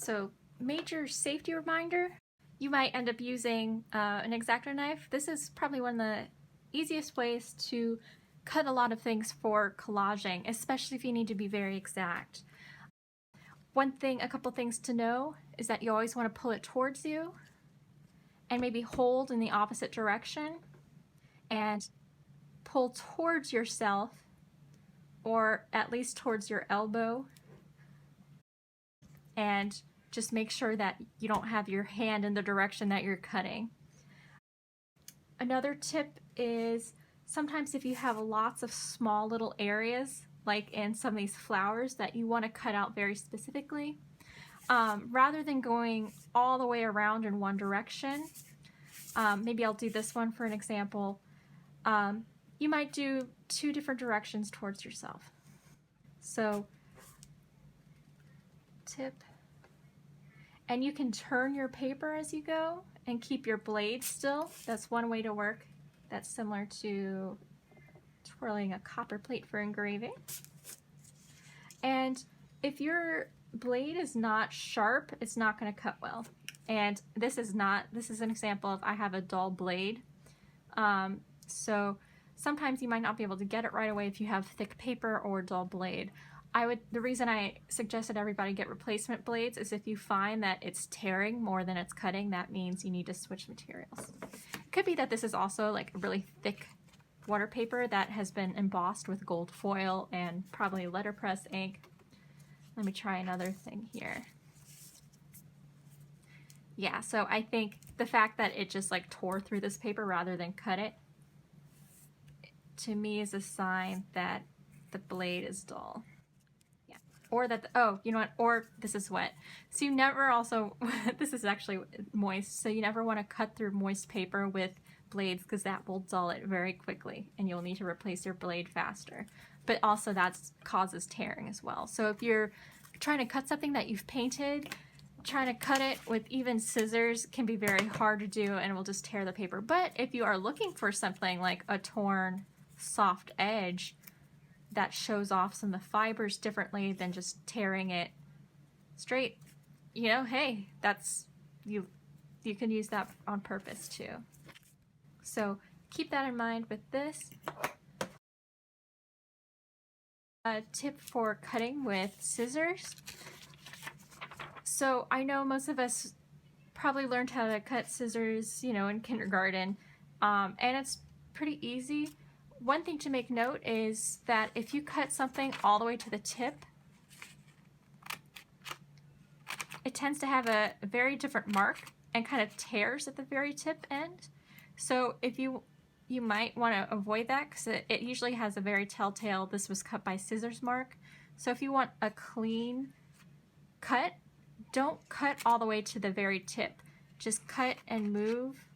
So major safety reminder, you might end up using an X-Acto knife. This is probably one of the easiest ways to cut a lot of things for collaging, especially if you need to be very exact. A couple things to know is that you always want to pull it towards you and maybe hold in the opposite direction and pull towards yourself, or at least towards your elbow, and just make sure that you don't have your hand in the direction that you're cutting. Another tip is sometimes if you have lots of small little areas, like in some of these flowers that you want to cut out very specifically, rather than going all the way around in one direction, maybe I'll do this one for an example, you might do 2 different directions towards yourself. So tip, and you can turn your paper as you go and keep your blade still. That's one way to work. That's similar to twirling a copper plate for engraving. And if your blade is not sharp, it's not going to cut well. And this is an example of I have a dull blade. So sometimes you might not be able to get it right away if you have thick paper or dull blade. The reason I suggested everybody get replacement blades is if you find that it's tearing more than it's cutting, that means you need to switch materials. It could be that this is also like a really thick water paper that has been embossed with gold foil and probably letterpress ink. Let me try another thing here. Yeah, so I think the fact that it just like tore through this paper rather than cut it, to me is a sign that the blade is dull. Yeah. Or that, oh, you know what, or this is wet. So you never also, this is actually moist, so you never want to cut through moist paper with blades because that will dull it very quickly and you'll need to replace your blade faster. But also that causes tearing as well. So if you're trying to cut something that you've painted, trying to cut it with even scissors can be very hard to do and it will just tear the paper. But if you are looking for something like a torn soft edge that shows off some of the fibers differently than just tearing it straight, you know, hey, that's, you can use that on purpose too. So keep that in mind with this. A tip for cutting with scissors. So I know most of us probably learned how to cut scissors, you know, in kindergarten, and it's pretty easy. One thing to make note is that if you cut something all the way to the tip, it tends to have a very different mark and kind of tears at the very tip end. So if you might want to avoid that because it usually has a very telltale "this was cut by scissors" mark. So if you want a clean cut, don't cut all the way to the very tip. Just cut and move,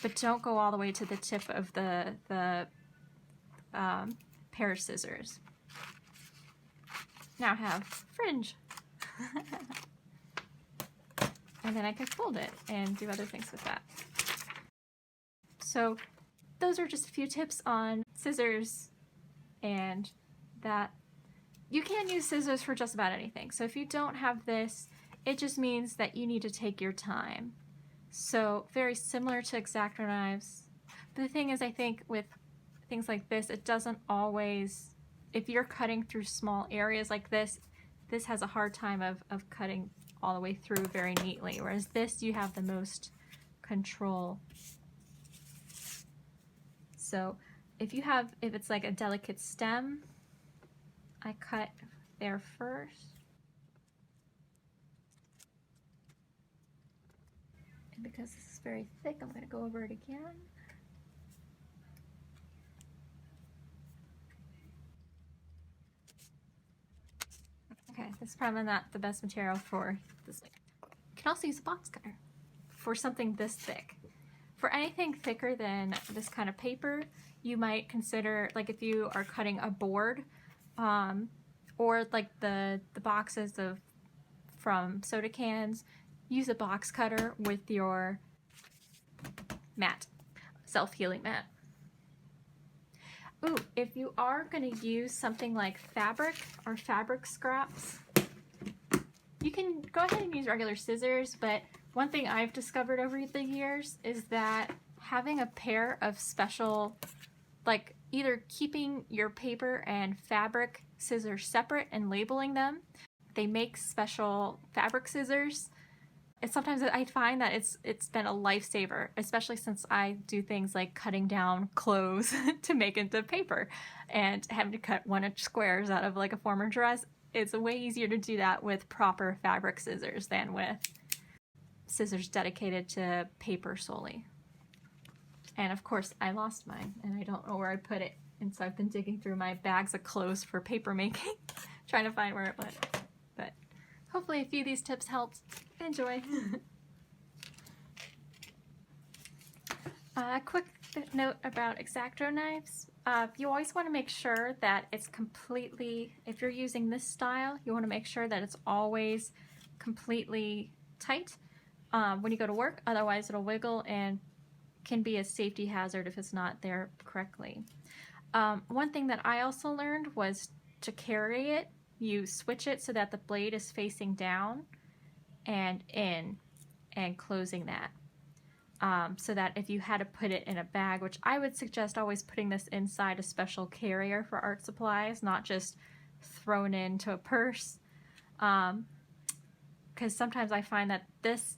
but don't go all the way to the tip of the pair of scissors. Now I have fringe. And then I can fold it and do other things with that. So those are just a few tips on scissors, and that you can use scissors for just about anything. So if you don't have this, it just means that you need to take your time. So very similar to X-Acto knives. But the thing is, I think with things like this, it doesn't always, if you're cutting through small areas like this has a hard time of cutting all the way through very neatly, whereas this, you have the most control. So if it's like a delicate stem, I cut there first. And because this is very thick, I'm going to go over it again. Okay, this is probably not the best material for this. You can also use a box cutter for something this thick. For anything thicker than this kind of paper, you might consider, like if you are cutting a board, or like the boxes from soda cans, use a box cutter with your mat, self-healing mat. Ooh, if you are going to use something like fabric or fabric scraps, you can go ahead and use regular scissors, but one thing I've discovered over the years is that having a pair of special, like either keeping your paper and fabric scissors separate and labeling them. They make special fabric scissors. And sometimes I find that it's been a lifesaver, especially since I do things like cutting down clothes to make into paper and having to cut 1-inch squares out of like a former dress. It's way easier to do that with proper fabric scissors than with scissors dedicated to paper solely. And of course I lost mine and I don't know where I put it. And so I've been digging through my bags of clothes for paper making, trying to find where it went. But hopefully a few of these tips helped. Enjoy. A quick note about X-Acto knives. You always want to make sure that it's completely, if you're using this style, you want to make sure that it's always completely tight when you go to work, otherwise it'll wiggle and can be a safety hazard if it's not there correctly. One thing that I also learned was to carry it. You switch it so that the blade is facing down and in and closing that. So that if you had to put it in a bag, which I would suggest always putting this inside a special carrier for art supplies, not just thrown into a purse. Because sometimes I find that this,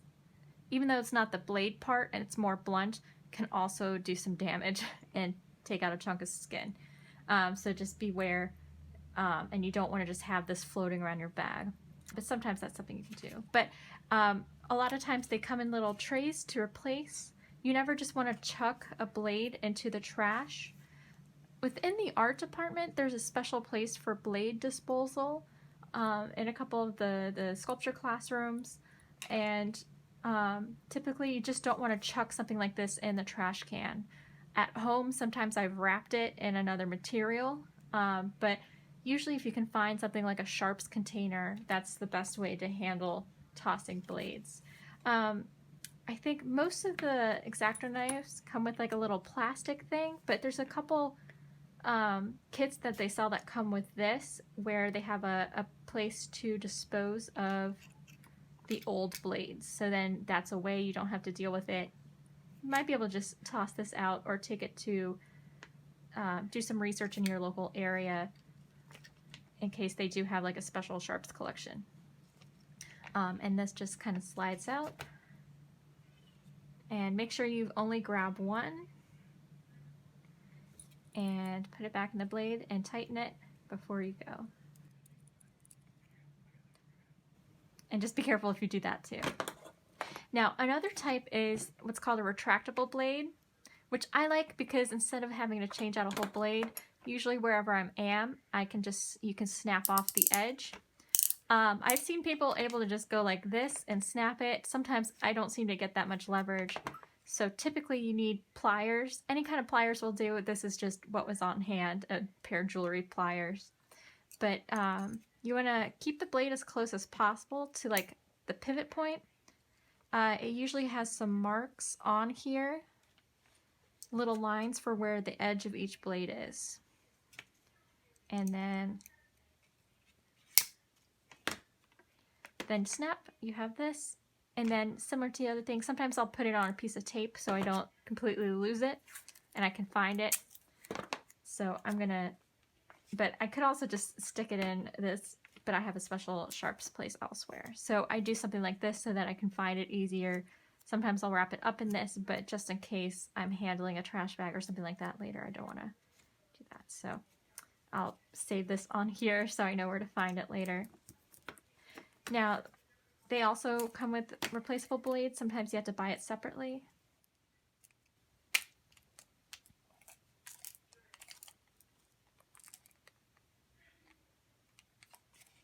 even though it's not the blade part and it's more blunt, can also do some damage and take out a chunk of skin. So just beware, and you don't want to just have this floating around your bag. But sometimes that's something you can do. But a lot of times they come in little trays to replace. You never just want to chuck a blade into the trash. Within the art department, there's a special place for blade disposal in a couple of the sculpture classrooms. And typically you just don't want to chuck something like this in the trash can. At home, sometimes I've wrapped it in another material, but usually if you can find something like a sharps container, that's the best way to handle tossing blades. I think most of the X-Acto knives come with like a little plastic thing, but there's a couple kits that they sell that come with this where they have a place to dispose of the old blades. So then that's a way you don't have to deal with it. You might be able to just toss this out or take it to do some research in your local area in case they do have like a special sharps collection. And this just kind of slides out. And make sure you only grab one and put it back in the blade and tighten it before you go. And just be careful if you do that too. Now, another type is what's called a retractable blade, which I like because instead of having to change out a whole blade, usually wherever I am, you can snap off the edge. I've seen people able to just go like this and snap it. Sometimes I don't seem to get that much leverage. So typically you need pliers. Any kind of pliers will do. This is just what was on hand, a pair of jewelry pliers. But you want to keep the blade as close as possible to like the pivot point. It usually has some marks on here, little lines for where the edge of each blade is. And then snap, you have this. And then similar to the other thing, sometimes I'll put it on a piece of tape so I don't completely lose it and I can find it. So I'm gonna, but I could also just stick it in this, but I have a special sharps place elsewhere. So I do something like this so that I can find it easier. Sometimes I'll wrap it up in this, but just in case I'm handling a trash bag or something like that later, I don't want to do that. So I'll save this on here so I know where to find it later. Now, they also come with replaceable blades. Sometimes you have to buy it separately.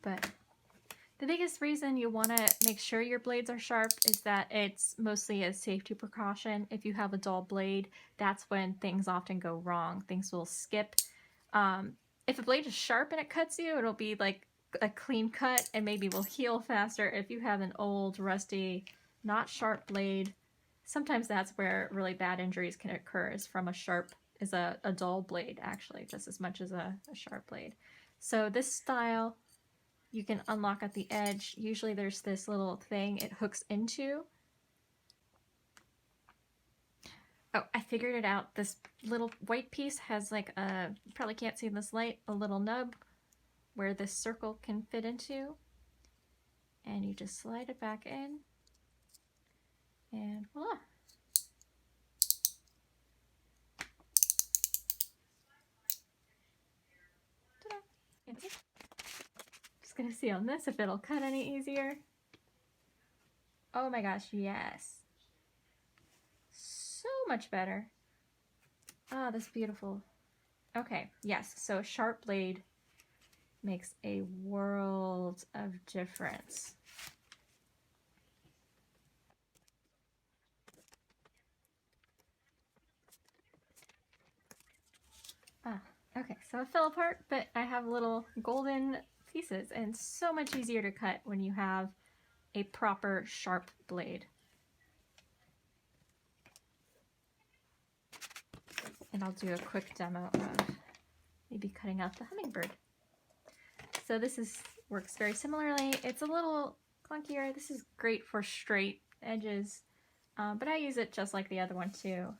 But the biggest reason you want to make sure your blades are sharp is that it's mostly a safety precaution. If you have a dull blade, that's when things often go wrong. Things will skip. If a blade is sharp and it cuts you, it'll be like a clean cut and maybe will heal faster. If you have an old, rusty, not sharp blade, sometimes that's where really bad injuries can occur, is from a dull blade, actually, just as much as a sharp blade. So this style, you can unlock at the edge. Usually there's this little thing it hooks into. Oh, I figured it out. This little white piece has like a, you probably can't see in this light, a little nub where this circle can fit into. And you just slide it back in. And voila. Ta-da. Just gonna see on this if it'll cut any easier. Oh my gosh, yes. So much better. Ah, that's beautiful. Okay, yes, so sharp blade makes a world of difference. Ah, okay, so it fell apart, but I have little golden pieces, and so much easier to cut when you have a proper sharp blade. And I'll do a quick demo of maybe cutting out the hummingbird. So this works very similarly. It's a little clunkier. This is great for straight edges, but I use it just like the other one too.